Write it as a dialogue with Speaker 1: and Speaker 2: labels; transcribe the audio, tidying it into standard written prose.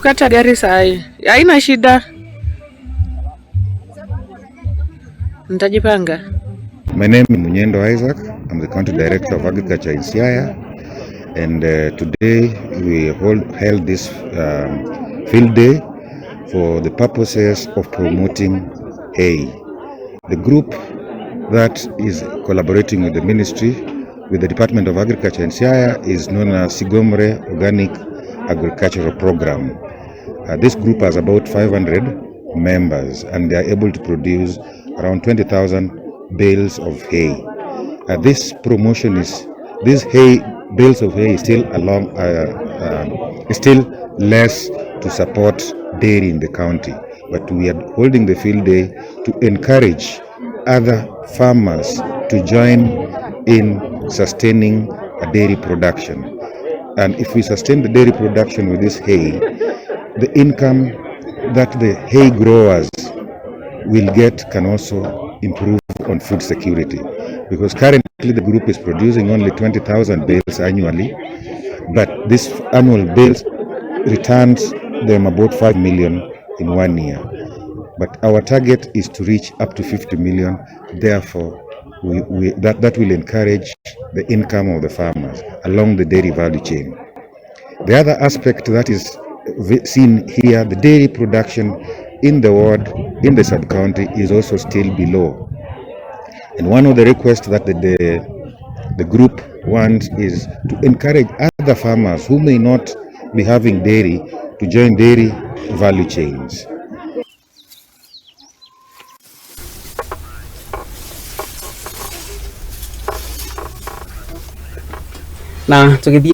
Speaker 1: kukata gari saa hii. Haina shida. Nitajipanga.
Speaker 2: My name is Munyendo Isaac. I'm the County Director of Agriculture in Siaya, and today we held this field day for the purposes of promoting hay. The group that is collaborating with the ministry, with the Department of Agriculture in Siaya, is known as Sigomre Organic Agricultural Program. This group has about 500 members, and they are able to produce around 20,000 bales of hay. This bales of hay is still less to support dairy in the county, but we are holding the field day to encourage other farmers to join in sustaining a dairy production. And if we sustain the dairy production with this hay, the income that the hay growers will get can also improve on food security, because currently the group is producing only 20,000 bales annually, but this annual bales returns them about 5 million in 1 year. But our target is to reach up to 50 million. Therefore, that will encourage the income of the farmers along the dairy value chain. The other aspect that is seen here, the dairy production in the ward, in the sub-county, is also still below. And one of the requests that the group wants is to encourage other farmers who may not be having dairy to join dairy value chains.
Speaker 3: Na tukithia